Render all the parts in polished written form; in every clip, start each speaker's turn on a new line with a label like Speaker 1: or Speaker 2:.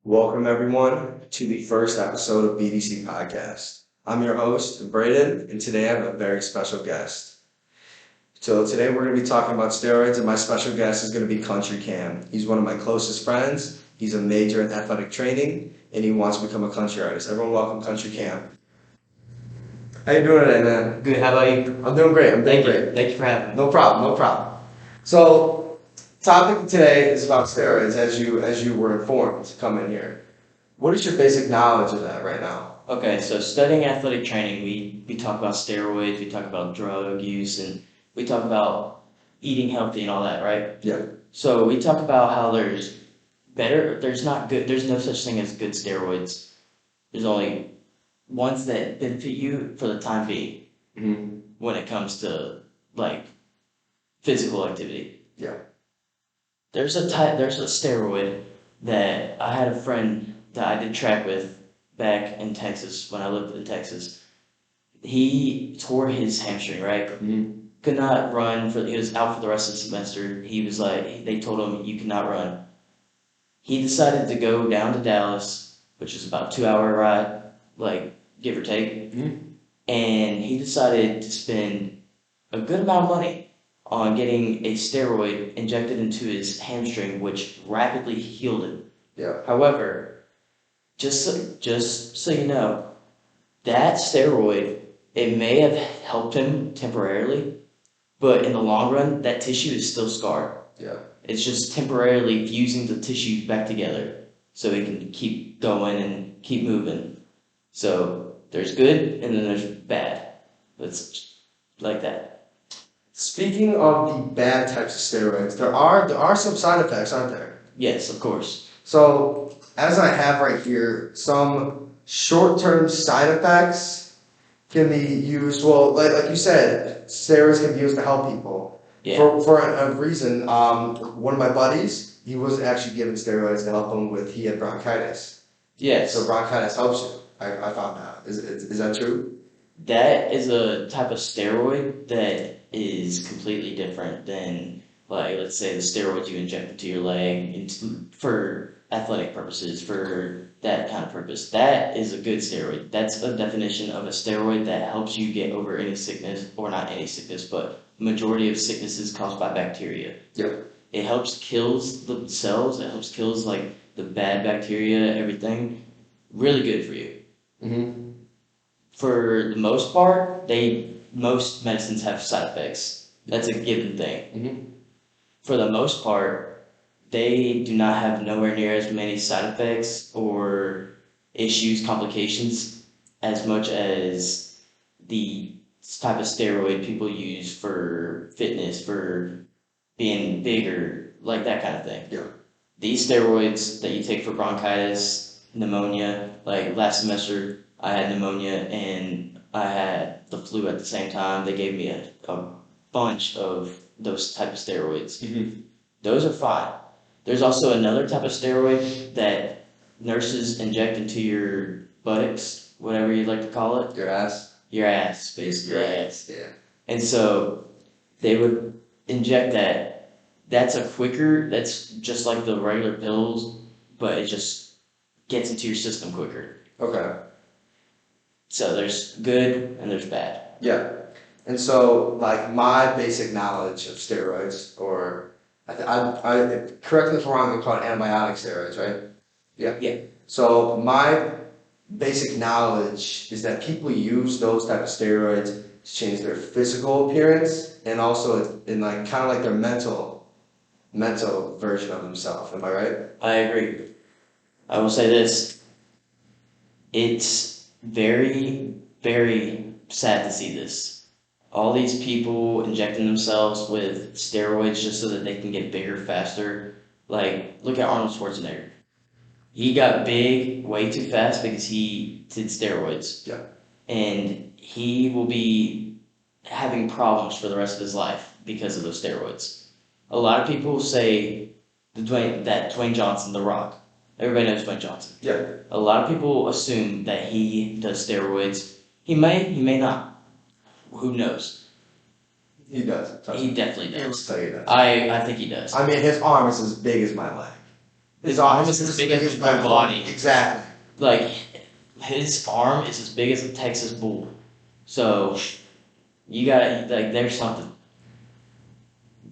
Speaker 1: Welcome, everyone, to the first episode of BDC Podcast. I'm your host, Brayden, and today I have a very special guest. So today we're going to be talking about steroids, and my special guest is going to be Country Cam. He's one of my closest friends. He's a major in athletic training, and he wants to become a country artist. Everyone welcome Country Cam. How you doing today, man?
Speaker 2: Good. How about you?
Speaker 1: I'm doing great.
Speaker 2: Thank you. Thank you for having me.
Speaker 1: No problem. So, topic today is about steroids, as you were informed to come in here. What is your basic knowledge of that right now?
Speaker 2: Okay, so studying athletic training, we talk about steroids, we talk about drug use, and we talk about eating healthy and all that, right?
Speaker 1: Yeah.
Speaker 2: So we talk about how there's no such thing as good steroids. There's only ones that benefit you for the time being when it comes to like physical activity.
Speaker 1: Yeah.
Speaker 2: There's a steroid that I had a friend that I did track with back in Texas when I lived in Texas. He tore his hamstring, right? Could not run he was out for the rest of the semester. He was like, they told him, you cannot run. He decided to go down to Dallas, which is about a 2-hour ride, like give or take. And he decided to spend a good amount of money on getting a steroid injected into his hamstring, which rapidly healed him.
Speaker 1: Yeah.
Speaker 2: However, just so you know, that steroid, it may have helped him temporarily, but in the long run, that tissue is still scarred.
Speaker 1: Yeah.
Speaker 2: It's just temporarily fusing the tissue back together so it can keep going and keep moving. So there's good and then there's bad. It's like that.
Speaker 1: Speaking of the bad types of steroids, there are some side effects, aren't there?
Speaker 2: Yes, of course.
Speaker 1: So, as I have right here, some short-term side effects can be used. Well, like you said, steroids can be used to help people.
Speaker 2: Yeah.
Speaker 1: For a reason, one of my buddies, he was actually given steroids to help him he had bronchitis.
Speaker 2: Yes.
Speaker 1: So bronchitis helps you. I found out. Is that true?
Speaker 2: That is a type of steroid that is completely different than, like, let's say the steroids you inject into your leg for athletic purposes, for that kind of purpose. That is a good steroid. That's a definition of a steroid that helps you get over any sickness, or not any sickness, but majority of sicknesses caused by bacteria.
Speaker 1: Yeah.
Speaker 2: It helps kills the cells. It helps kills like the bad bacteria, everything. Really good for you. For the most part, most medicines have side effects. That's a given thing. For the most part, they do not have nowhere near as many side effects or issues, complications, as much as the type of steroid people use for fitness, for being bigger, like that kind of thing.
Speaker 1: Yeah.
Speaker 2: These steroids that you take for bronchitis, pneumonia, like last semester, I had pneumonia and I had the flu at the same time. They gave me a bunch of those type of steroids. Those are fine. There's also another type of steroid that nurses inject into your buttocks, whatever you'd like to call it.
Speaker 1: Your ass.
Speaker 2: Your ass, basically.
Speaker 1: Your ass. Yeah.
Speaker 2: And so they would inject that. That's just like the regular pills, but it just gets into your system quicker.
Speaker 1: Okay.
Speaker 2: So there's good and there's bad.
Speaker 1: Yeah. And so, like, my basic knowledge of steroids, or I correct me if I'm wrong, they're called antibiotic steroids, right? Yeah.
Speaker 2: Yeah.
Speaker 1: So my basic knowledge is that people use those type of steroids to change their physical appearance, and also in like kind of like their mental version of themselves. Am I right?
Speaker 2: I agree. I will say this. It's very, very sad to see this. All these people injecting themselves with steroids just so that they can get bigger faster. Like, look at Arnold Schwarzenegger. He got big way too fast because he did steroids.
Speaker 1: Yeah.
Speaker 2: And he will be having problems for the rest of his life because of those steroids. A lot of people say Dwayne Johnson, The Rock. Everybody knows Dwayne Johnson.
Speaker 1: Yeah.
Speaker 2: A lot of people assume that he does steroids. He may not. Who knows?
Speaker 1: He does.
Speaker 2: He definitely does.
Speaker 1: He'll tell you that.
Speaker 2: I think he does.
Speaker 1: I mean, his arm is as big as my leg.
Speaker 2: His arm is as big as his whole body.
Speaker 1: Exactly.
Speaker 2: Like, his arm is as big as a Texas bull. So, you gotta, like, there's something.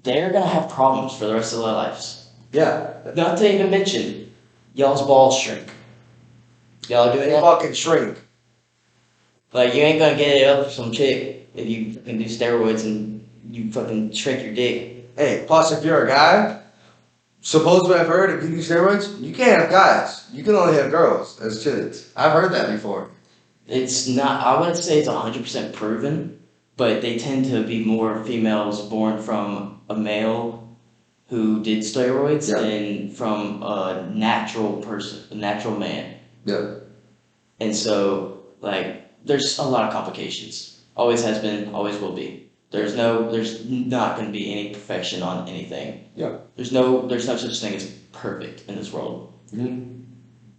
Speaker 2: They're gonna have problems for the rest of their lives.
Speaker 1: Yeah.
Speaker 2: Not to even mention, y'all's balls shrink. Y'all doing that?
Speaker 1: Fucking shrink.
Speaker 2: Like, you ain't gonna get it up for some chick if you fucking do steroids and you fucking shrink your dick.
Speaker 1: Hey, plus if you're a guy, supposedly I've heard if you do steroids, you can't have guys. You can only have girls as kids. I've heard that before.
Speaker 2: It's not, I wouldn't say it's 100% proven, but they tend to be more females born from a male who did steroids than from a natural person, a natural man.
Speaker 1: Yeah.
Speaker 2: And so, like, there's a lot of complications. Always has been, always will be. There's not going to be any perfection on anything.
Speaker 1: Yeah.
Speaker 2: There's no such thing as perfect in this world.
Speaker 1: Mm-hmm.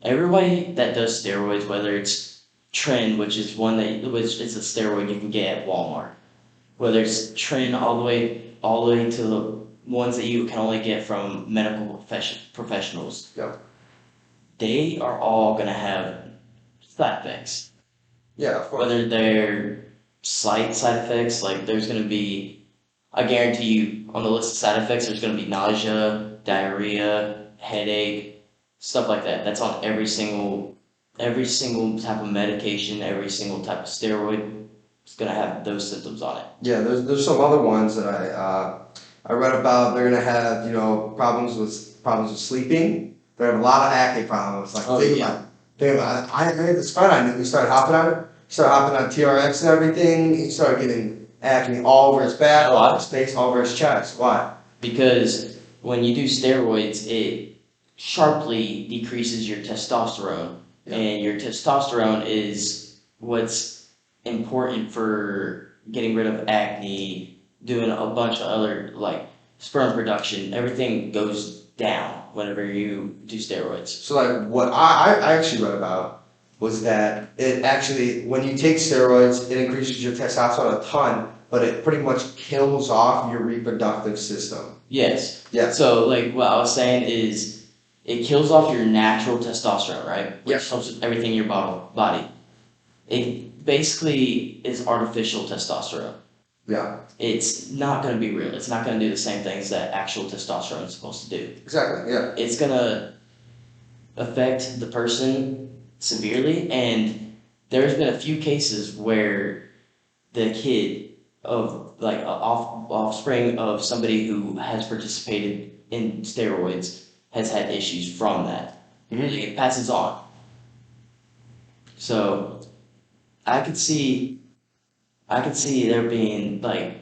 Speaker 2: Everybody that does steroids, whether it's Tren, which is it's a steroid you can get at Walmart, whether it's Tren all the way to the ones that you can only get from medical professionals.
Speaker 1: Yeah.
Speaker 2: They are all going to have side effects.
Speaker 1: Yeah, of course.
Speaker 2: Whether they're slight side effects, like there's going to be, I guarantee you, on the list of side effects, there's going to be nausea, diarrhea, headache, stuff like that. That's on every single type of medication, every single type of steroid. It's going to have those symptoms on it.
Speaker 1: Yeah, there's some other ones that I read about. They're gonna have problems with sleeping. They have a lot of acne problems. Like think about it. I had this friend I knew. He started hopping on it. He started hopping on TRX and everything. He started getting acne all over his back, all over his face, all over his chest. Why?
Speaker 2: Because when you do steroids, it sharply decreases your testosterone, and your testosterone is what's important for getting rid of acne, doing a bunch of other, like, sperm production. Everything goes down whenever you do steroids.
Speaker 1: So like what I actually read about was that it actually, when you take steroids, it increases your testosterone a ton, but it pretty much kills off your reproductive system.
Speaker 2: Yes.
Speaker 1: Yeah.
Speaker 2: So, like, what I was saying is, it kills off your natural testosterone, right? Which helps with everything in your body. It basically is artificial testosterone.
Speaker 1: Yeah.
Speaker 2: It's not going to be real. It's not going to do the same things that actual testosterone is supposed to do.
Speaker 1: Exactly, yeah.
Speaker 2: It's going to affect the person severely, and there's been a few cases where the kid of, like, offspring of somebody who has participated in steroids has had issues from that.
Speaker 1: Mm-hmm.
Speaker 2: It passes on. So, I could see there being, like,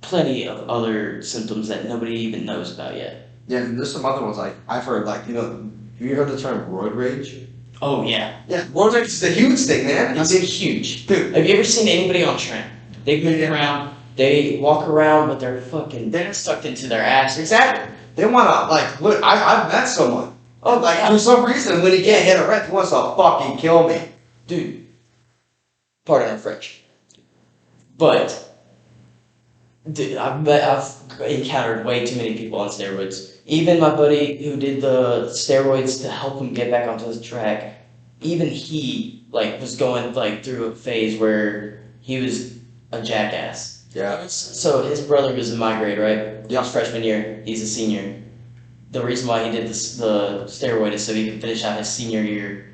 Speaker 2: plenty of other symptoms that nobody even knows about yet.
Speaker 1: Yeah, and there's some other ones, like, I've heard, like, have you heard the term roid rage?
Speaker 2: Oh, yeah.
Speaker 1: Yeah, roid rage is a huge thing, man.
Speaker 2: It's huge.
Speaker 1: Dude.
Speaker 2: Have you ever seen anybody on Trent? They move around, they walk around, but they're sucked into their ass.
Speaker 1: Exactly. They want to, like, look, I've met someone.
Speaker 2: Oh,
Speaker 1: Like,
Speaker 2: yeah.
Speaker 1: for some reason, when he can't hit a rent, he wants to fucking kill me.
Speaker 2: Dude. Pardon our French. But, dude, I've encountered way too many people on steroids. Even my buddy who did the steroids to help him get back onto the track, even he, like, was going, like, through a phase where he was a jackass.
Speaker 1: Yeah.
Speaker 2: So his brother was in my grade, right?
Speaker 1: Yeah.
Speaker 2: His freshman year. He's a senior. The reason why he did the steroid is so he could finish out his senior year.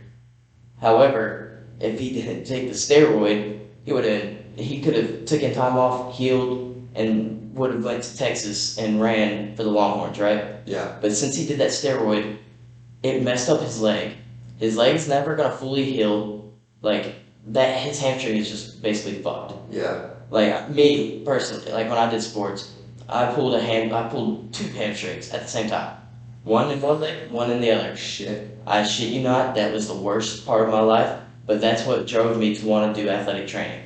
Speaker 2: However, if he didn't take the steroid, he could have taken time off, healed, and would have went to Texas and ran for the Longhorns, right?
Speaker 1: Yeah.
Speaker 2: But since he did that steroid, it messed up his leg. His leg's never gonna fully heal. Like, that, his hamstring is just basically fucked.
Speaker 1: Yeah.
Speaker 2: Like, me personally, like, when I did sports, I pulled two hamstrings at the same time. One in one leg, one in the other.
Speaker 1: Shit.
Speaker 2: I shit you not, that was the worst part of my life, but that's what drove me to want to do athletic training.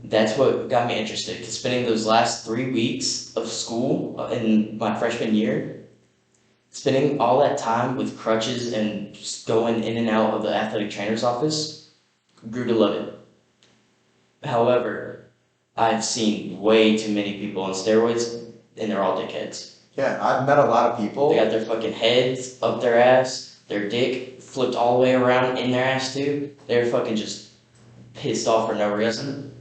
Speaker 2: That's what got me interested, because spending those last 3 weeks of school in my freshman year, spending all that time with crutches and just going in and out of the athletic trainer's office, grew to love it. However, I've seen way too many people on steroids, and they're all dickheads.
Speaker 1: Yeah, I've met a lot of people.
Speaker 2: They got their fucking heads up their ass, their dick flipped all the way around in their ass too. They're fucking just pissed off for no reason.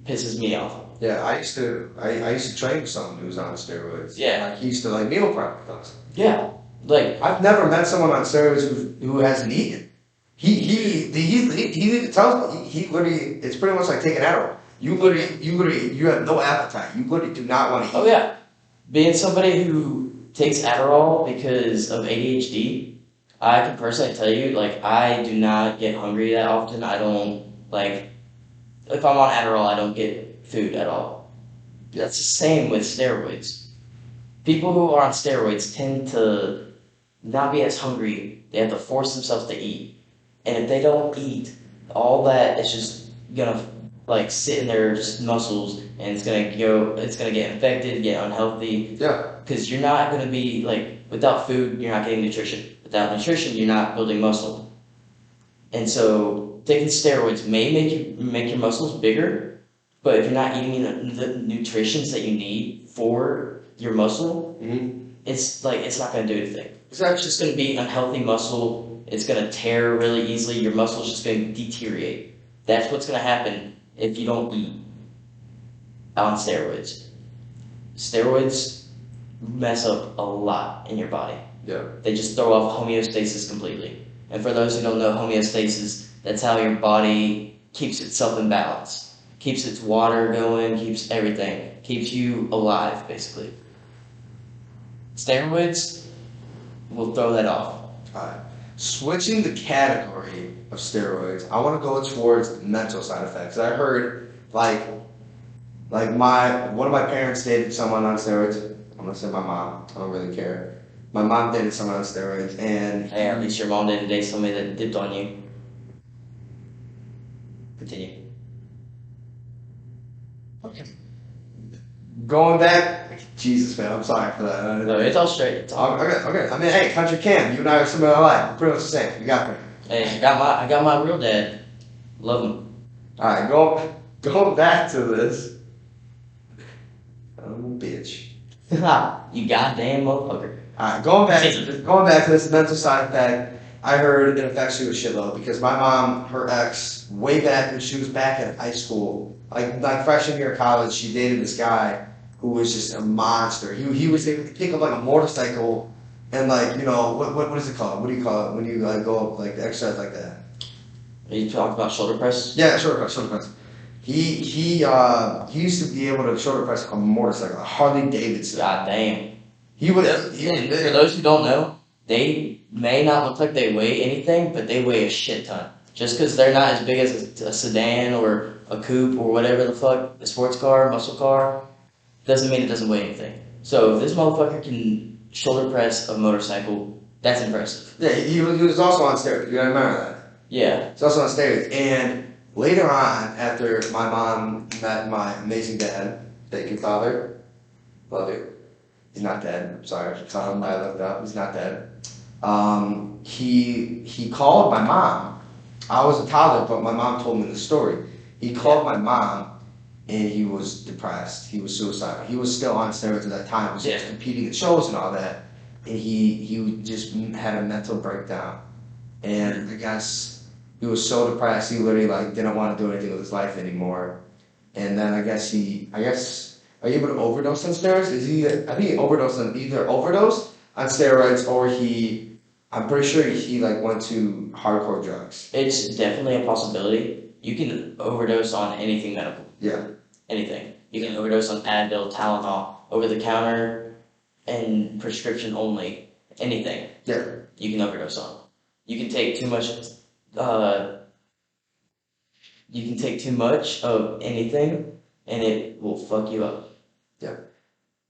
Speaker 2: Pisses me off.
Speaker 1: Yeah, I used to train with someone who was on steroids.
Speaker 2: Yeah.
Speaker 1: Like he used to like meal prep with us.
Speaker 2: Yeah. Like
Speaker 1: I've never met someone on steroids who hasn't eaten. He tells me he literally it's pretty much like taking Adderall. You have no appetite. You literally do not want to eat.
Speaker 2: oh yeah. Being somebody who takes Adderall because of ADHD, I can personally tell you, like, I do not get hungry that often. I don't, like, if I'm on Adderall, I don't get food at all. That's the same with steroids. People who are on steroids tend to not be as hungry. They have to force themselves to eat. And if they don't eat, all that is just gonna like sit in their just muscles, and it's gonna get infected, get unhealthy.
Speaker 1: Yeah.
Speaker 2: Because you're not gonna be like without food, you're not getting nutrition. Without nutrition, you're not building muscle. And so taking steroids may make your muscles bigger, but if you're not eating the nutritions that you need for your muscle, it's not gonna do anything. It's just gonna be unhealthy muscle. It's gonna tear really easily. Your muscle's just gonna deteriorate. That's what's gonna happen if you don't eat on steroids. Steroids mess up a lot in your body.
Speaker 1: Yeah.
Speaker 2: They just throw off homeostasis completely. And for those who don't know homeostasis, that's how your body keeps itself in balance. Keeps its water going, keeps everything. Keeps you alive, basically. Steroids will throw that off.
Speaker 1: Alright. Switching the category of steroids, I want to go towards the mental side effects. I heard like one of my parents dated someone on steroids. I'm gonna say my mom. I don't really care. My mom dated someone on steroids, and
Speaker 2: Hey, at least your mom didn't date somebody that dipped on you. Continue.
Speaker 1: okay. Going back, Jesus man, I'm sorry for that.
Speaker 2: No, it's all straight. It's all
Speaker 1: Okay. I mean, hey, country Cam, you and I are similar alike. We're pretty much the same. You got me.
Speaker 2: Hey, I got my real dad. Love him.
Speaker 1: All right, going back to this. I'm a bitch.
Speaker 2: You goddamn motherfucker.
Speaker 1: All right, going back to this mental side effect. I heard it affects you a shitload because my mom, her ex, way back when she was back in high school, like freshman year of college, she dated this guy who was just a monster. He was able to pick up like a motorcycle and like, you know, what is it called? What do you call it when you like go up like exercise like that?
Speaker 2: Are you talking about shoulder press?
Speaker 1: Yeah, shoulder press. He used to be able to shoulder press a motorcycle, a Harley Davidson.
Speaker 2: God damn.
Speaker 1: He would.
Speaker 2: And for those who don't know, they may not look like they weigh anything, but they weigh a shit ton. Just because they're not as big as a sedan or a coupe or whatever the fuck, a sports car, muscle car, doesn't mean it doesn't weigh anything. So if this motherfucker can shoulder press a motorcycle, that's impressive.
Speaker 1: Yeah, he was also on steroids. You gotta remember that.
Speaker 2: Yeah.
Speaker 1: He's also on steroids. And later on, after my mom met my amazing dad, thank you, father, love you. He's not dead. I'm sorry. I looked up. He's not dead. He called my mom. I was a toddler, but my mom told me the story. He called my mom, and he was depressed. He was suicidal. He was still on steroids at that time. He was just competing at shows and all that. And he just had a mental breakdown. And I guess he was so depressed, he literally like didn't want to do anything with his life anymore. And then I guess are you able to overdose on steroids? I think he overdosed on steroids or I'm pretty sure he like went to hardcore drugs.
Speaker 2: It's definitely a possibility. You can overdose on anything medical.
Speaker 1: Yeah.
Speaker 2: Anything. You can overdose on Advil, Tylenol, over the counter, and prescription only. Anything.
Speaker 1: Yeah.
Speaker 2: You can overdose on. You can take too much. You can take too much of anything, and it will fuck you up.
Speaker 1: Yeah.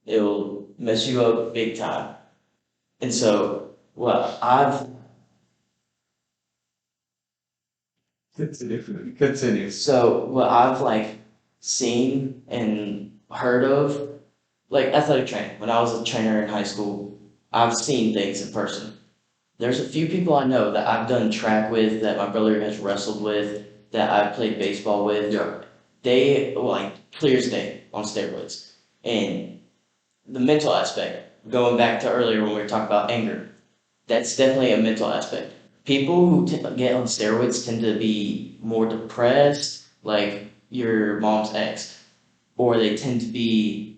Speaker 2: It will mess you up big time. And so,
Speaker 1: Continue.
Speaker 2: So what I've like seen and heard of, like athletic training. When I was a trainer in high school, I've seen things in person. There's a few people I know that I've done track with, that my brother has wrestled with, that I've played baseball with.
Speaker 1: Yeah.
Speaker 2: They like clear as day on steroids, and the mental aspect. going back to earlier when we were talking about anger, that's definitely a mental aspect. People who get on steroids tend to be more depressed, like your mom's ex, or they tend to be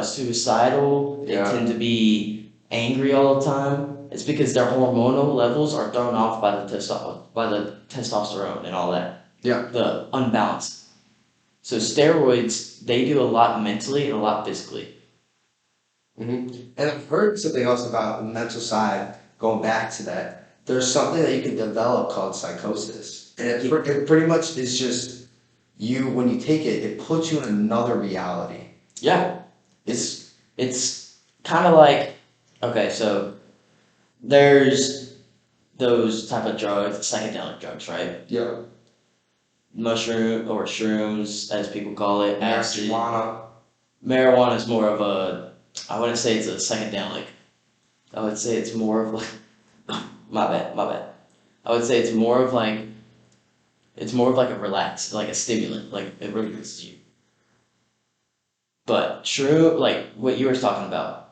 Speaker 2: suicidal. They
Speaker 1: Yeah.
Speaker 2: tend to be angry all the time. It's because their hormonal levels are thrown off by the testosterone and all that.
Speaker 1: Yeah.
Speaker 2: The unbalance. So steroids, they do a lot mentally and a lot physically.
Speaker 1: And I've heard something else about the mental side, going back to that. There's something that you can develop called psychosis. And it pretty much is just you, when you take it, it puts you in another reality.
Speaker 2: Yeah. It's kind of like, okay, so there's those type of drugs, psychedelic drugs, right?
Speaker 1: Yeah.
Speaker 2: Mushroom or shrooms, as people call it, acid.
Speaker 1: Marijuana.
Speaker 2: Marijuana is more of a, I wouldn't say it's a psychedelic. I would say it's more of like, my bad. I would say it's more of like a relax, like a stimulant, like it relaxes you. But shroom, like what you were talking about,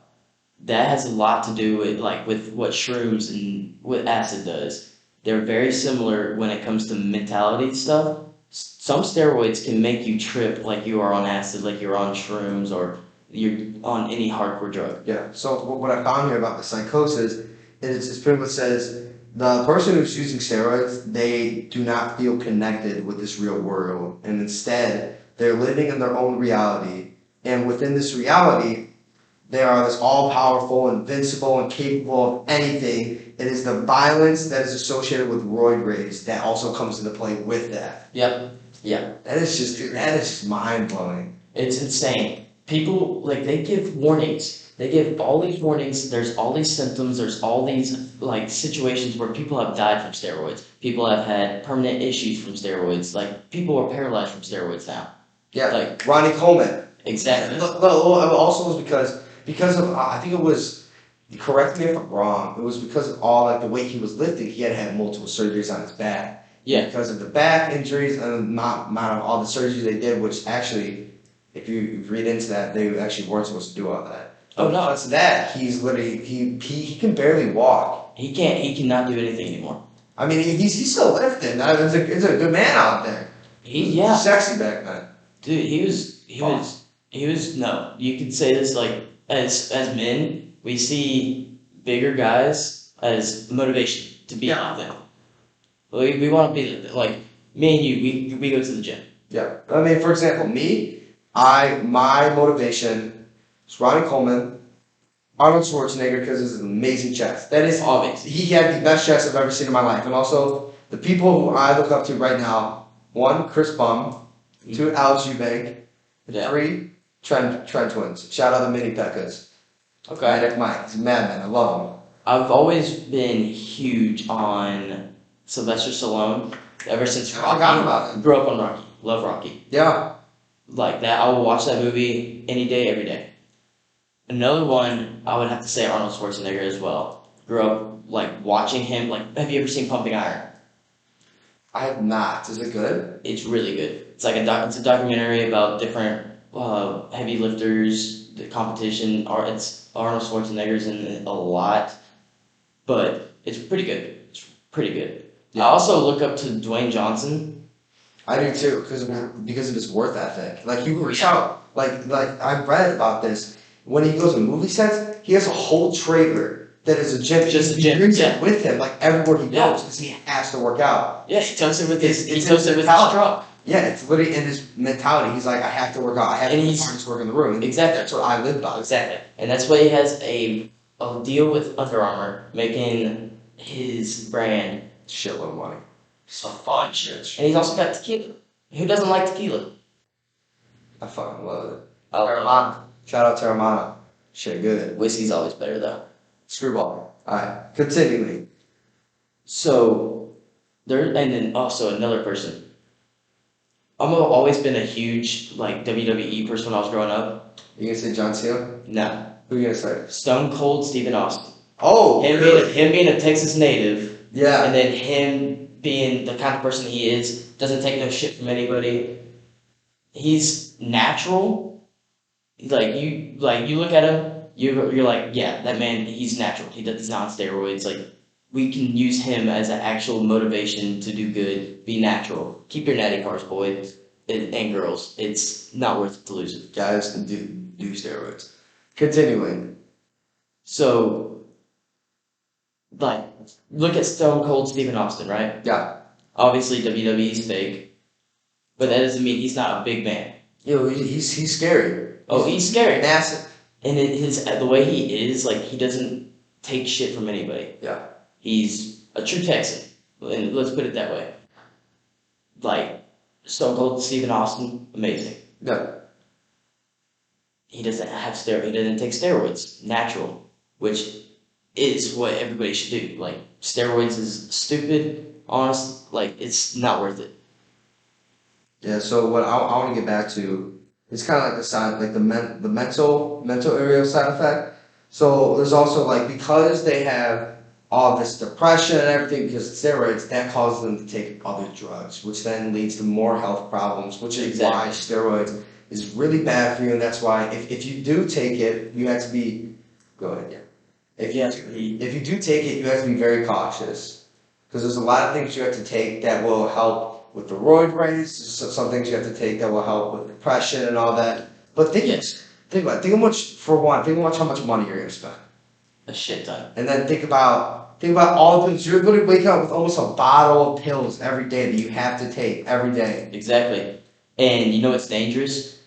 Speaker 2: that has a lot to do with with what shrooms and what acid does. They're very similar when it comes to mentality stuff. Some steroids can make you trip like you are on acid, like you're on shrooms, or you're on any hardcore drug.
Speaker 1: Yeah. So what I found here about the psychosis is it pretty much says the person who's using steroids, they do not feel connected with this real world, and instead they're living in their own reality. And within this reality, they are this all-powerful, invincible, and capable of anything. It is the violence that is associated with roid rage that also comes into play with that.
Speaker 2: Yep. Yeah.
Speaker 1: That is just mind-blowing.
Speaker 2: It's insane. People, like, they give warnings. They give all these warnings. There's all these symptoms. There's all these, like, situations where people have died from steroids. People have had permanent issues from steroids. Like, people are paralyzed from steroids now.
Speaker 1: Yeah,
Speaker 2: Like,
Speaker 1: Ronnie Coleman.
Speaker 2: exactly.
Speaker 1: It also was because of I think it was, correct me if I'm wrong, it was because of all like the weight he was lifting, he had to have multiple surgeries on his back.
Speaker 2: Yeah.
Speaker 1: Because of the back injuries and the amount of all the surgeries they did, which actually, if you read into that, they actually weren't supposed to do all that.
Speaker 2: Oh, no.
Speaker 1: Because of that, he's literally he can barely walk.
Speaker 2: He cannot do anything anymore.
Speaker 1: I mean, he's still lifting. It's a good man out there.
Speaker 2: Yeah.
Speaker 1: Sexy back then.
Speaker 2: Dude, he was, no, you could say this, like, as men, we see bigger guys as motivation to be like them. We want to be like, me and you, we go to the gym.
Speaker 1: Yeah. I mean, for example, my motivation is Ronnie Coleman, Arnold Schwarzenegger, because it's an amazing chest. That is
Speaker 2: Obvious.
Speaker 1: He had the best chest I've ever seen in my life. And also, the people who I look up to right now, 1, Chris Bum, 2, Alex Eubank,
Speaker 2: Yeah.
Speaker 1: 3, Trent Twins. Shout out to Mini Pekkas.
Speaker 2: Okay.
Speaker 1: Manic Mike. He's a madman. I love him.
Speaker 2: I've always been huge on Sylvester Stallone. Ever since
Speaker 1: I
Speaker 2: Rocky.
Speaker 1: forgot about him.
Speaker 2: Grew up on Rocky. Love Rocky.
Speaker 1: Yeah.
Speaker 2: Like that, I will watch that movie any day, every day. Another one, I would have to say Arnold Schwarzenegger as well. Grew up like watching him. Like, have you ever seen Pumping Iron?
Speaker 1: I have not. Is it good?
Speaker 2: It's really good. It's like it's a documentary about different heavy lifters, the competition. It's Arnold Schwarzenegger's in it a lot, but it's pretty good. It's pretty good.
Speaker 1: Yeah.
Speaker 2: I also look up to Dwayne Johnson.
Speaker 1: I do too, because of his work ethic. Like he works out. Like I read about this. When he goes to movie sets, he has a whole trailer that is a gym.
Speaker 2: Just a
Speaker 1: He
Speaker 2: gym,
Speaker 1: brings
Speaker 2: yeah.
Speaker 1: it with him, like everywhere he
Speaker 2: Yeah.
Speaker 1: goes, because he has to work out.
Speaker 2: Yeah, he totes it with
Speaker 1: It's
Speaker 2: his
Speaker 1: his mentality.
Speaker 2: truck.
Speaker 1: Yeah, it's literally in his mentality. He's like, I have to work out. I have
Speaker 2: And
Speaker 1: to be the
Speaker 2: he's-
Speaker 1: hardest work in the room.
Speaker 2: Exactly.
Speaker 1: That's what I live by.
Speaker 2: Exactly. And that's why he has a deal with Under Armour, making his brand
Speaker 1: Shitload of money.
Speaker 2: a fudge. And he's also got tequila. Who doesn't like tequila?
Speaker 1: I fucking love it.
Speaker 2: I love
Speaker 1: Terramana. Shout out Terramana. Shit good.
Speaker 2: Whiskey's always better though.
Speaker 1: Screwball. Alright, continuing.
Speaker 2: So and then also another person. I've always been a huge like WWE person when I was growing up.
Speaker 1: You gonna say John Cena?
Speaker 2: Nah.
Speaker 1: Who you gonna say?
Speaker 2: Stone Cold Stephen Austin.
Speaker 1: Oh, really?
Speaker 2: Him being a Texas native,
Speaker 1: Yeah.
Speaker 2: and then him being the kind of person he is, doesn't take no shit from anybody. He's natural. Like you look at him, you're like, yeah, that man, he's natural. He's not on steroids. Like, we can use him as an actual motivation to do good. Be natural. Keep your natty cars, boys and girls. It's not worth it to lose it.
Speaker 1: Guys can do steroids. Continuing.
Speaker 2: So, like, look at Stone Cold Stephen Austin, right?
Speaker 1: Yeah.
Speaker 2: Obviously, WWE's fake, but that doesn't mean he's not a big man.
Speaker 1: He's scary.
Speaker 2: He's scary.
Speaker 1: Massive.
Speaker 2: And the way he is, like, he doesn't take shit from anybody.
Speaker 1: Yeah.
Speaker 2: He's a true Texan, and let's put it that way. Like, Stone Cold Stephen Austin, amazing.
Speaker 1: Yeah.
Speaker 2: He doesn't have he doesn't take steroids, natural, which is what everybody should do. Like, steroids is stupid, honest, like, it's not worth it.
Speaker 1: Yeah, so what I want to get back to is kind of like the side, like the mental area of side effect. So there's also like, because they have all this depression and everything because of steroids, that causes them to take other drugs, which then leads to more health problems, which is why steroids is really bad for you, and that's why if you do take it, you have to be, go ahead, yeah. If you do take it, you have to be very cautious, because there's a lot of things you have to take that will help with the roid race. Some things you have to take that will help with depression and all that. But think about how much money you're gonna spend.
Speaker 2: A shit ton.
Speaker 1: And then think about all the things you're going to wake up with, almost a bottle of pills every day that you have to take every day.
Speaker 2: Exactly. And you know what's dangerous?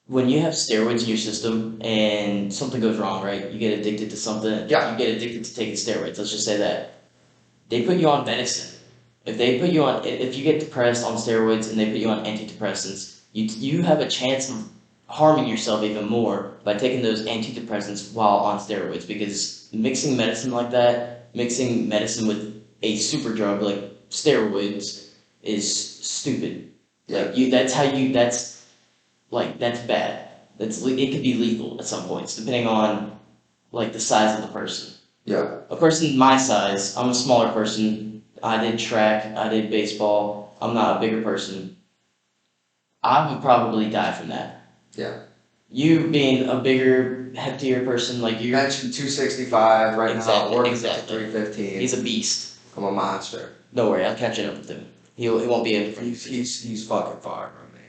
Speaker 2: When you have steroids in your system and something goes wrong, right? You get addicted to something.
Speaker 1: Yeah.
Speaker 2: You get addicted to taking steroids. Let's just say that. They put you on medicine. If you get depressed on steroids and they put you on antidepressants, you have a chance of harming yourself even more by taking those antidepressants while on steroids, because mixing medicine like that, mixing medicine with a super drug like steroids is stupid.
Speaker 1: Yeah.
Speaker 2: That's bad. It could be lethal at some points, depending on like the size of the person.
Speaker 1: Yeah.
Speaker 2: A person my size, I'm a smaller person. I did track, I did baseball. I'm not a bigger person. I would probably die from that.
Speaker 1: Yeah.
Speaker 2: You being a bigger, heftier person, like
Speaker 1: you mentioned 265 right now, working at 315.
Speaker 2: He's a beast.
Speaker 1: I'm a monster.
Speaker 2: Don't worry, I'll catch up with him. He won't be able to.
Speaker 1: He's fucking far from me.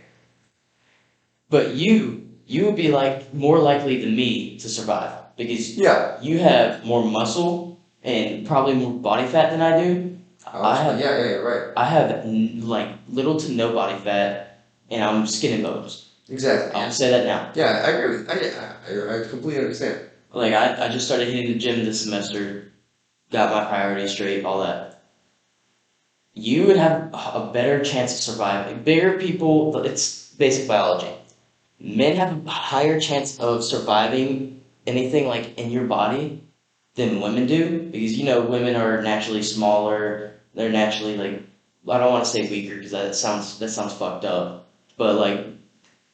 Speaker 2: But you would be like more likely than me to survive, because you have more muscle and probably more body fat than I do.
Speaker 1: Right.
Speaker 2: I have like little to no body fat, and I'm skin and bones.
Speaker 1: Exactly.
Speaker 2: I'll say that now.
Speaker 1: Yeah, I agree with I completely understand.
Speaker 2: Like, I just started hitting the gym this semester, got my priorities straight, all that. You would have a better chance of surviving. Bigger people, it's basic biology. Men have a higher chance of surviving anything like in your body than women do, because women are naturally smaller. They're naturally, like, I don't want to say weaker because that sounds fucked up, but like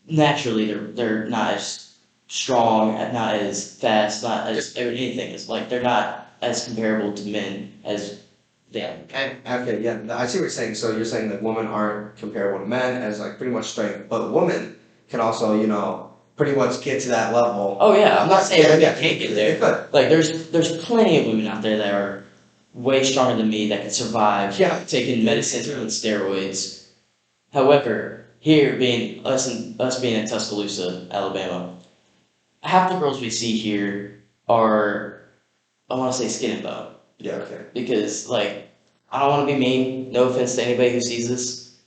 Speaker 2: naturally they're not as strong, not as fast, not as anything. It's like they're not as comparable to men as them.
Speaker 1: Okay, yeah, I see what you're saying. So you're saying that women aren't comparable to men as like pretty much strength, but women can also, pretty much get to that level.
Speaker 2: Oh yeah, I'm not saying women can't get there.
Speaker 1: But
Speaker 2: like there's plenty of women out there that are way stronger than me that can survive taking medicine and steroids. However, here being us being in Tuscaloosa, Alabama, half the girls we see here are, I want to say, skin and bone.
Speaker 1: Yeah, okay.
Speaker 2: Because like, I don't want to be mean. No offense to anybody who sees this,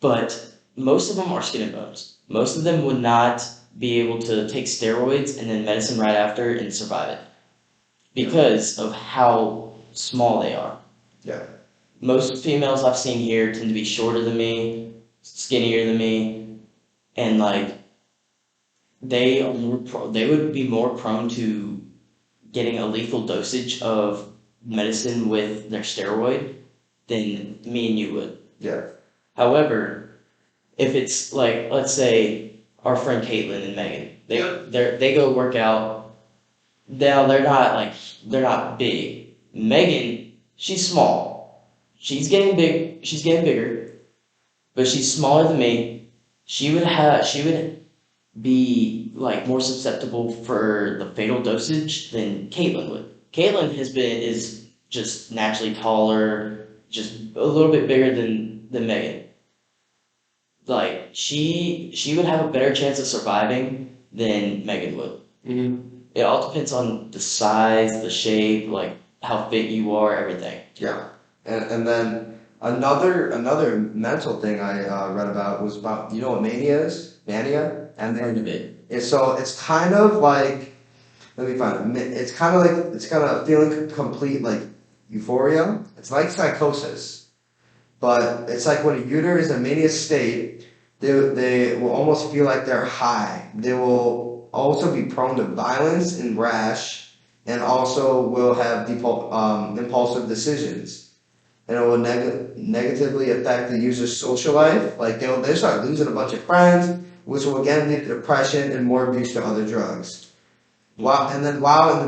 Speaker 2: but most of them are skin and bones. Most of them would not be able to take steroids and then medicine right after and survive it, because of how small they are.
Speaker 1: Yeah.
Speaker 2: Most females I've seen here tend to be shorter than me, skinnier than me, and like they would be more prone to getting a lethal dosage of medicine with their steroid than me and you would.
Speaker 1: Yeah.
Speaker 2: However, if it's like, let's say our friend Caitlin and Megan, they go work out. Now they're not big. Megan, she's small. She's getting big. She's getting bigger, but she's smaller than me. She would be like more susceptible for the fatal dosage than Caitlyn would. Caitlyn is just naturally taller, just a little bit bigger than Megan. Like she would have a better chance of surviving than Megan would. It all depends on the size, the shape, like how fit you are, everything.
Speaker 1: Yeah, and then another mental thing I read about was about, you know what mania is? Mania, and
Speaker 2: Part
Speaker 1: then
Speaker 2: of it.
Speaker 1: it's kind of like, let me find it. It's kind of feeling complete like euphoria. It's like psychosis, but it's like when a user is in a mania state, they will almost feel like they're high. They will also be prone to violence and rash, and also will have impulsive decisions. And it will negatively affect the user's social life. Like they start losing a bunch of friends, which will again lead to depression and more abuse to other drugs. While in the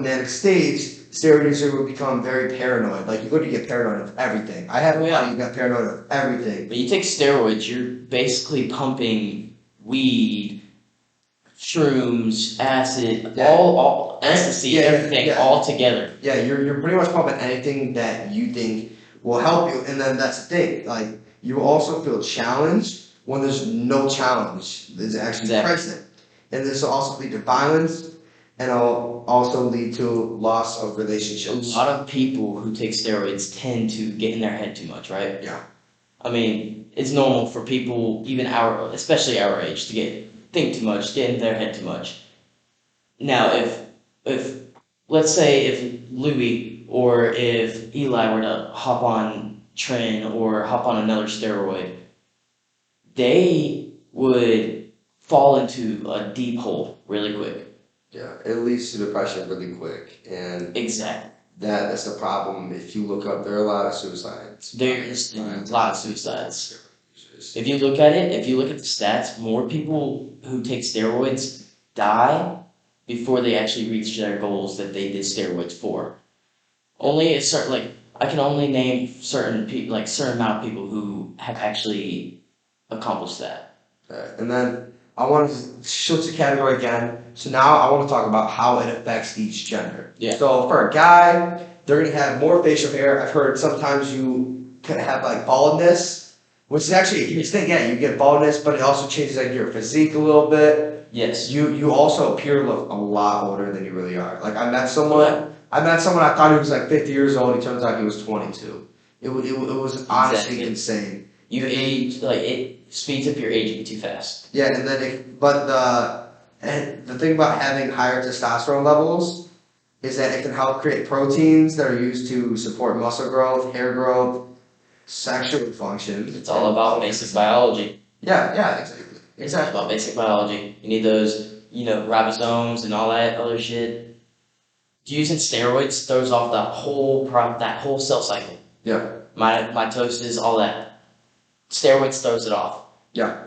Speaker 1: manic stage, steroid user will become very paranoid. Like you literally get paranoid of everything. I had a buddy who got paranoid of everything.
Speaker 2: When you take steroids, you're basically pumping weed, shrooms, acid,
Speaker 1: Yeah.
Speaker 2: all ecstasy, everything all together.
Speaker 1: Yeah, you're pretty much pumping anything that you think will help you, and then that's the thing. Like you will also feel challenged when there's no challenge that's actually present, and this will also lead to violence, and it'll also lead to loss of
Speaker 2: A
Speaker 1: relationships.
Speaker 2: lot of people who take steroids tend to get in their head too much, right?
Speaker 1: Yeah.
Speaker 2: I mean, it's normal for people, especially our age, to think too much, get in their head too much. Now, if let's say if Louis or if Eli were to hop on Tren or hop on another steroid, they would fall into a deep hole really quick.
Speaker 1: Yeah, it leads to depression really quick, and
Speaker 2: Exactly.
Speaker 1: that's the problem. If you look up, there are a lot of suicides.
Speaker 2: There's a lot of suicides. If you look at the stats, more people who take steroids die before they actually reach their goals that they did steroids for. Only a certain, like, I can only name certain people, like certain amount of people who have actually accomplished that.
Speaker 1: And then I want to switch the category again. So now I want to talk about how it affects each gender.
Speaker 2: Yeah.
Speaker 1: So for a guy, they're gonna have more facial hair. I've heard sometimes you can have like baldness, which is actually a huge thing. Yeah, you get baldness, but it also changes like your physique a little bit.
Speaker 2: Yes.
Speaker 1: You also appear to look a lot older than you really are. Like I met someone I thought he was like 50 years old. He turns out he was 22. It was honestly insane.
Speaker 2: You age, like, it speeds up your aging too fast.
Speaker 1: Yeah, and then the thing about having higher testosterone levels is that it can help create proteins that are used to support muscle growth, hair growth, sexual function.
Speaker 2: It's all about basic biology.
Speaker 1: Yeah, exactly.
Speaker 2: It's all about basic biology. You need those, ribosomes and all that other shit. Using steroids throws off that whole cell cycle.
Speaker 1: Yeah.
Speaker 2: Mitosis, all that. Steroids throws it off.
Speaker 1: Yeah.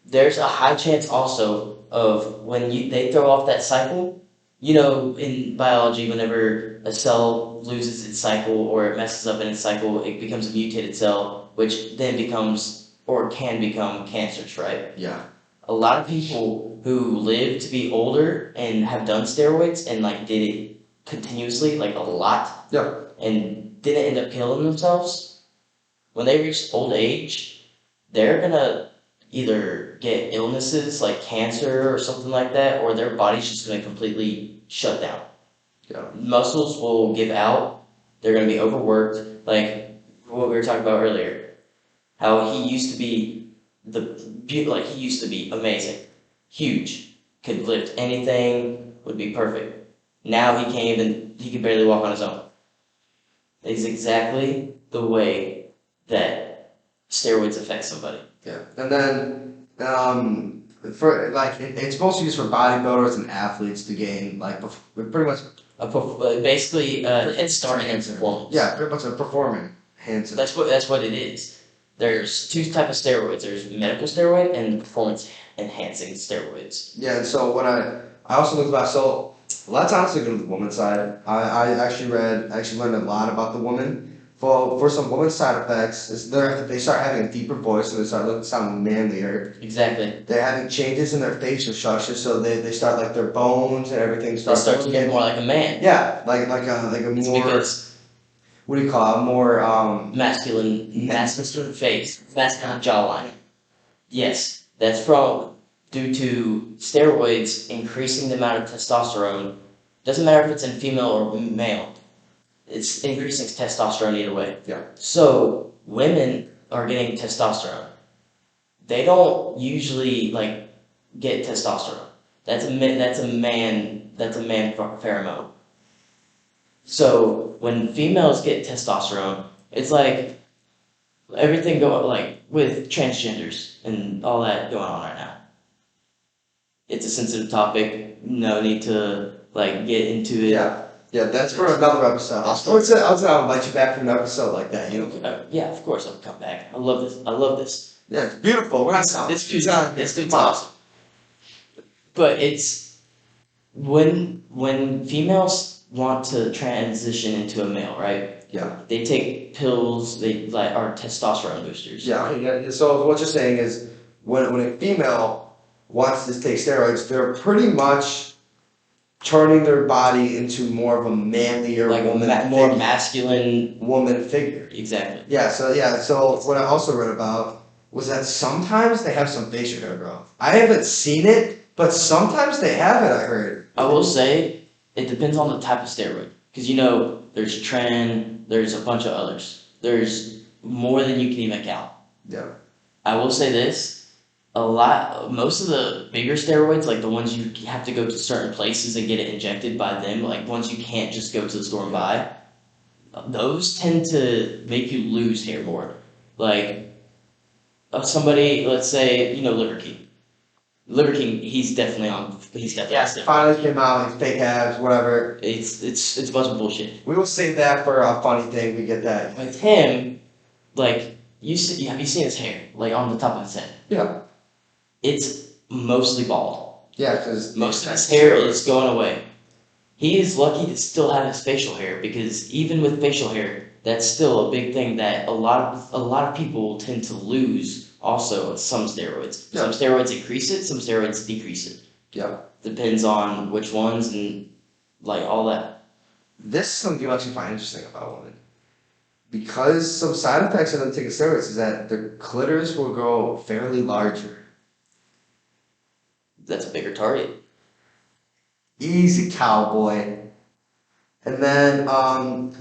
Speaker 2: There's a high chance also of when they throw off that cycle. In biology, whenever a cell loses its cycle or it messes up in its cycle, it becomes a mutated cell, which then becomes or can become cancerous, right?
Speaker 1: Yeah.
Speaker 2: A lot of people who live to be older and have done steroids and like did it continuously, like a lot,
Speaker 1: Yeah.
Speaker 2: and didn't end up killing themselves, when they reach old age, they're gonna either get illnesses like cancer or something like that, or their body's just gonna completely shut down.
Speaker 1: Yeah.
Speaker 2: Muscles will give out. They're gonna be overworked, like what we were talking about earlier. How he used to be he used to be amazing, huge, could lift anything, would be perfect. Now he can barely walk on his own. It's exactly the way that steroids affect somebody.
Speaker 1: Yeah. And then for like it's mostly used for bodybuilders and athletes to gain like pretty much
Speaker 2: Basically, head start in performance.
Speaker 1: Yeah, pretty much a performing enhancer.
Speaker 2: That's what it is. There's two types of steroids. There's medical steroid and performance enhancing steroids.
Speaker 1: Yeah, and so what I also looked about, so let's honestly go to the woman's side. I actually learned a lot about the woman. for some women's side effects, is they start having a deeper voice and they start sounding manlier.
Speaker 2: Exactly.
Speaker 1: They're having changes in their facial structure, so they start like their bones and everything
Speaker 2: They start to look more like a man.
Speaker 1: Yeah, like a
Speaker 2: It's
Speaker 1: more,
Speaker 2: because
Speaker 1: what do you call it? More
Speaker 2: masculine face, masculine jawline. Yes, that's due to steroids increasing the amount of testosterone. Doesn't matter if it's in female or male. It's increasing testosterone either way.
Speaker 1: Yeah.
Speaker 2: So women are getting testosterone. They don't usually like get testosterone. That's a man pheromone. So when females get testosterone, it's like everything going like with transgenders and all that going on right now. It's a sensitive topic. No need to like get into it.
Speaker 1: Yeah, that's for another episode. I'll invite you back for an episode like that. You know.
Speaker 2: Yeah, of course I'll come back. I love this.
Speaker 1: Yeah, it's beautiful. We're not
Speaker 2: This dude's awesome. But it's when females want to transition into a male, right?
Speaker 1: Yeah.
Speaker 2: They take pills. They are testosterone boosters.
Speaker 1: Yeah. So what you're saying is, when a female wants to take steroids, they're pretty much turning their body into more of a manlier woman,
Speaker 2: more masculine
Speaker 1: woman figure.
Speaker 2: Exactly.
Speaker 1: So what I also read about was that sometimes they have some facial hair growth. I haven't seen it, but sometimes they have it, I heard.
Speaker 2: I will say it depends on the type of steroid. Because there's Tren, there's a bunch of others. There's more than you can even count.
Speaker 1: Yeah.
Speaker 2: I will say this. Most of the bigger steroids, like the ones you have to go to certain places and get it injected by them, like ones you can't just go to the store and buy, those tend to make you lose hair more. Like, somebody, let's say, Liver King. Liver King, he's definitely
Speaker 1: Yeah, finally came out, his fake abs, whatever.
Speaker 2: It's a bunch of bullshit.
Speaker 1: We will save that for a funny thing, we get that.
Speaker 2: With him, like, have you seen his hair, like on the top of his head?
Speaker 1: Yeah.
Speaker 2: It's mostly bald.
Speaker 1: Yeah, because
Speaker 2: most of his hair is going away. He is lucky to still have his facial hair, because even with facial hair, that's still a big thing that a lot of people tend to lose. Also, with some steroids.
Speaker 1: Yeah.
Speaker 2: Some steroids increase it, some steroids decrease it.
Speaker 1: Yeah.
Speaker 2: Depends on which ones and like all that.
Speaker 1: This is something you actually find interesting about women. Because some side effects of them taking steroids is that their clitoris will grow fairly larger.
Speaker 2: That's a bigger target.
Speaker 1: Easy, cowboy. And then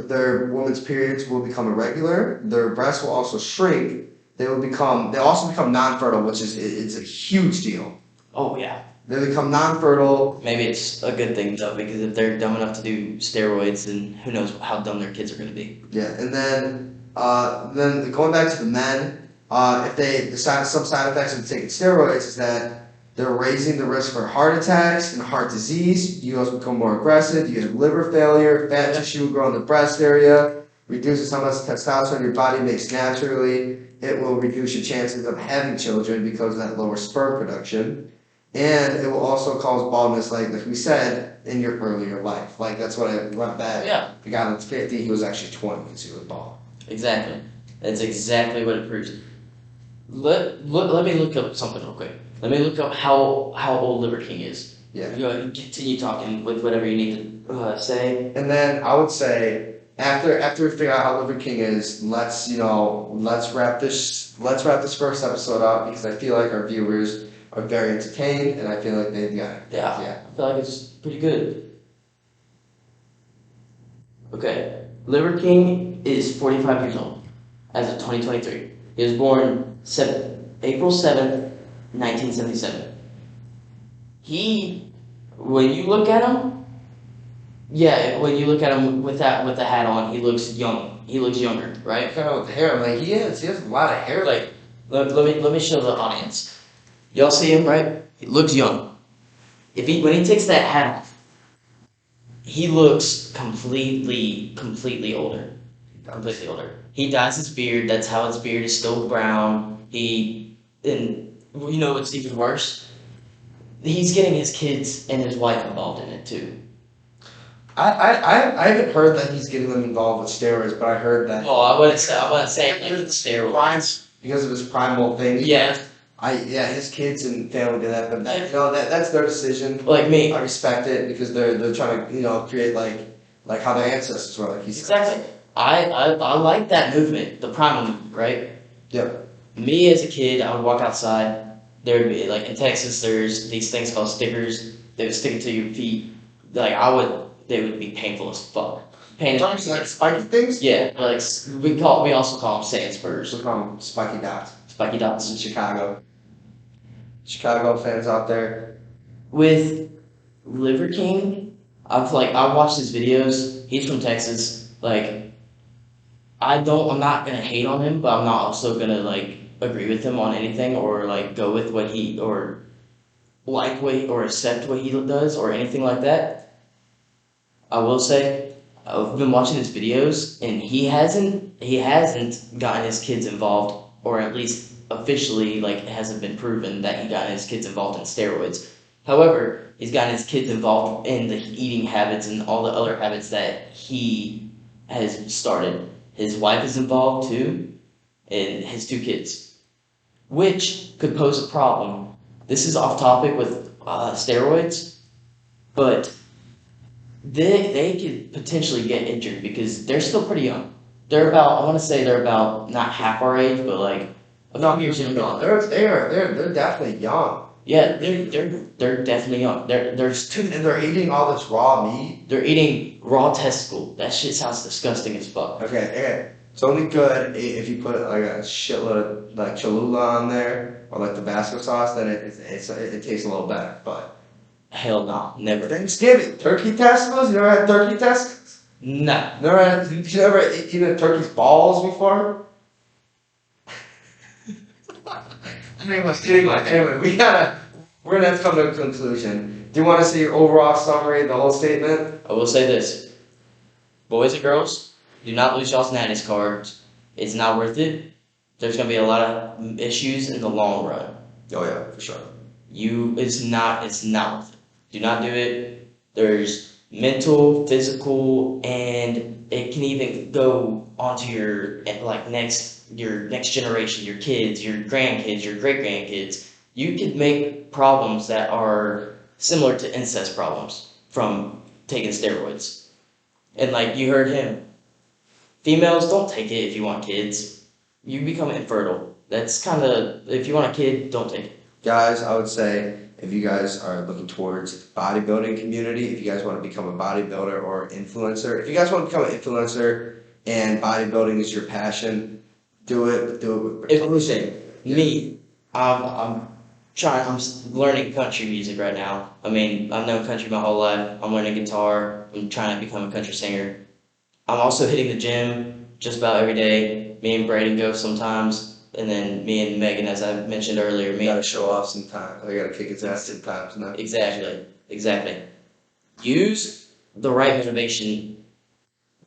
Speaker 1: their women's periods will become irregular. Their breasts will also shrink. They also become non-fertile, which it's a huge deal.
Speaker 2: Oh yeah.
Speaker 1: They become non-fertile.
Speaker 2: Maybe it's a good thing though, because if they're dumb enough to do steroids, then who knows how dumb their kids are going to be.
Speaker 1: Yeah, and then going back to the men, some side effects of taking steroids is that they're raising the risk for heart attacks and heart disease. You also become more aggressive. You have liver failure. Fat tissue will grow in the breast area. Reduces how much testosterone your body makes naturally. It will reduce your chances of having children because of that lower sperm production. And it will also cause baldness, like we said, in your earlier life. Like, that's what I read back.
Speaker 2: Yeah.
Speaker 1: The guy was 50, he was actually 20 because he was bald.
Speaker 2: Exactly. That's exactly what it proves. Let me look up something real quick. Let me look up how old Liver King is.
Speaker 1: Yeah.
Speaker 2: You continue talking with whatever you need to say.
Speaker 1: And then I would say, after we figure out how Liver King is, let's wrap this first episode up, because I feel like our viewers are very entertained, and I feel like they've got it.
Speaker 2: Yeah. I feel like it's pretty good. Okay. Liver King is 45 years old as of 2023. He was born April 7th, 1977. When you look at him with the hat on, he looks young. He looks younger, right?
Speaker 1: Kind of with the hair, like he has a lot of hair.
Speaker 2: Like, let me show the audience. Y'all see him, right? He looks young. When he takes that hat off, he looks completely older. Completely older. He dyes his beard. That's how his beard is still brown. What's even worse? He's getting his kids and his wife involved in it too.
Speaker 1: I haven't heard that he's getting them involved with steroids, but I heard that.
Speaker 2: Oh, I wouldn't say like steroids.
Speaker 1: Because of his primal thing.
Speaker 2: Yeah.
Speaker 1: His kids and family do that, but that's their decision.
Speaker 2: Like me.
Speaker 1: I respect it because they're trying to create like how their ancestors were, like he said.
Speaker 2: Exactly. I like that movement, the primal movement, right?
Speaker 1: Yep.
Speaker 2: Me as a kid, I would walk outside. There would be like in Texas, there's these things called stickers. They would stick it to your feet. They would be painful as fuck.
Speaker 1: Like spiky things?
Speaker 2: Yeah, like we also call them sand spurs.
Speaker 1: We call them spiky dots.
Speaker 2: Spiky dots.
Speaker 1: In Chicago. Chicago fans out there.
Speaker 2: With Liver King, I watched his videos. He's from Texas. Like, I'm not gonna hate on him, but I'm not also gonna like agree with him on anything or like go with what he or like what or accept what he does or anything like that. I will say I've been watching his videos and he hasn't gotten his kids involved, or at least officially like it hasn't been proven that he got his kids involved in steroids. However, he's gotten his kids involved in the eating habits and all the other habits that he has started. His wife is involved too, and his 2 kids, which could pose a problem. This is off topic with steroids, but they could potentially get injured because they're still pretty young. They're about not half our age, but like a few years younger.
Speaker 1: They're definitely young.
Speaker 2: Yeah, they're definitely young.
Speaker 1: And they're eating all this raw meat.
Speaker 2: They're eating raw testicle. That shit sounds disgusting as fuck.
Speaker 1: Okay. It's only good if you put like a shitload of like Cholula on there or like Tabasco sauce. Then it tastes a little better. But
Speaker 2: Hell no, never.
Speaker 1: Thanksgiving, turkey testicles. You never had turkey testicles?
Speaker 2: No.
Speaker 1: You never eaten a turkey's balls before? Anyway, we're gonna have to come to a conclusion. Do you want to see your overall summary, the whole statement?
Speaker 2: I will say this. Boys and girls, do not lose y'all's nannies cards. It's not worth it. There's gonna be a lot of issues in the long run.
Speaker 1: Oh yeah, for sure.
Speaker 2: It's not worth it. Do not do it. There's mental, physical, and it can even go onto your next generation, your kids, your grandkids, your great grandkids. You could make problems that are similar to incest problems from taking steroids. And like you heard him, females, don't take it if you want kids. You become infertile. That's if you want a kid, don't take it.
Speaker 1: Guys, I would say if you guys are looking towards bodybuilding community, if you guys want to become a bodybuilder or influencer, if you guys want to become an influencer and bodybuilding is your passion, do it.
Speaker 2: Me, I'm learning country music right now. I mean, I've known country my whole life. I'm learning guitar. I'm trying to become a country singer. I'm also hitting the gym just about every day. Me and Brayden go sometimes. And then me and Megan, as I mentioned earlier,
Speaker 1: You gotta show off sometimes. I gotta kick his ass sometimes. No?
Speaker 2: Exactly. Use the right motivation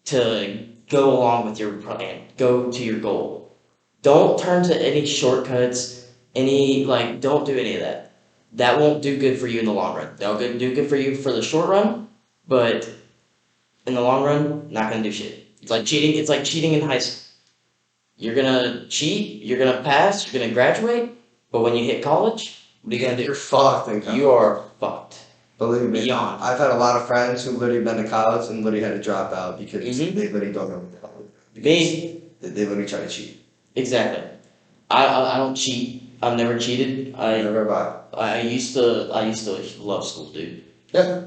Speaker 2: to go along with your plan. Go to your goal. Don't turn to any shortcuts. Don't do any of that. That won't do good for you in the long run. That'll do good for you for the short run, but in the long run, not gonna do shit. It's like cheating. It's like cheating in high school. You're gonna cheat, you're gonna pass, you're gonna graduate, but when you hit college, what are you gonna do?
Speaker 1: You're fucked.
Speaker 2: You are fucked.
Speaker 1: Believe me.
Speaker 2: Beyond.
Speaker 1: I've had a lot of friends who literally been to college and literally had to drop out because they literally don't know what to do. They literally try to cheat.
Speaker 2: Exactly. I don't cheat. I've never cheated.
Speaker 1: Never have
Speaker 2: I used to love school, dude.
Speaker 1: Yeah.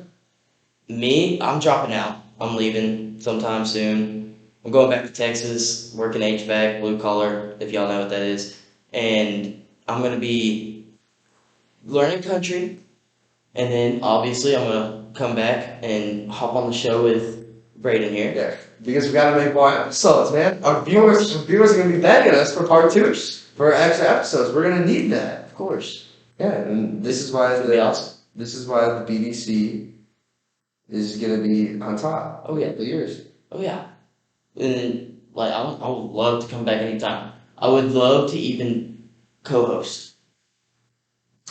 Speaker 2: Me, I'm dropping out. I'm leaving sometime soon. I'm going back to Texas, working HVAC, blue collar, if y'all know what that is. And I'm going to be learning country. And then, obviously, I'm going to come back and hop on the show with Brayden here.
Speaker 1: Yeah, because we got to make more episodes, man. Our viewers are going to be begging us for part 2s, for extra episodes. We're going to need that.
Speaker 2: Of course.
Speaker 1: Yeah, and this is why this is why the BDC is going to be on top.
Speaker 2: Oh, yeah.
Speaker 1: For years.
Speaker 2: Oh, yeah. And I would love to come back anytime. I would love to even co-host.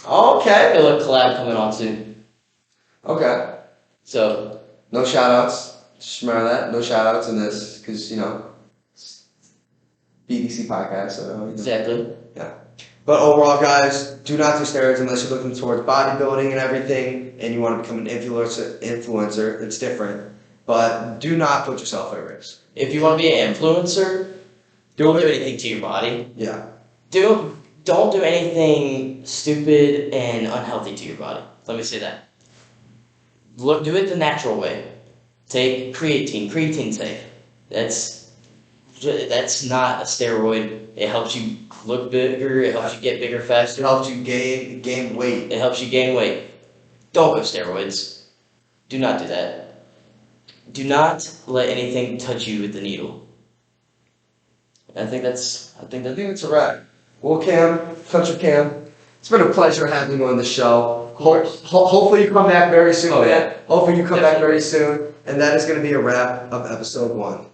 Speaker 1: Okay.
Speaker 2: I feel a collab coming on soon.
Speaker 1: Okay.
Speaker 2: So
Speaker 1: No shout outs. Just remember that. No shout outs in this because, it's BDC podcast. So,
Speaker 2: Exactly.
Speaker 1: Yeah. But overall, guys, do not do steroids unless you're looking towards bodybuilding and everything and you want to become an influencer. It's different. But do not put yourself at risk.
Speaker 2: If you want to be an influencer, don't do anything to your body.
Speaker 1: Yeah.
Speaker 2: Don't do anything stupid and unhealthy to your body. Let me say that. Do it the natural way. Take creatine. Creatine's safe. That's not a steroid. It helps you look bigger. It helps you get bigger
Speaker 1: It
Speaker 2: faster.
Speaker 1: helps you gain weight.
Speaker 2: It helps you gain weight. Don't go steroids. Do not do that. Do not let anything touch you with the needle. I think that's
Speaker 1: It's a wrap. Well, Country Cam, it's been a pleasure having you on the show. Hopefully you come back very soon,
Speaker 2: Oh,
Speaker 1: man.
Speaker 2: yeah.
Speaker 1: Hopefully you come back
Speaker 2: Definitely.
Speaker 1: very soon. And that is going to be a wrap of episode 1.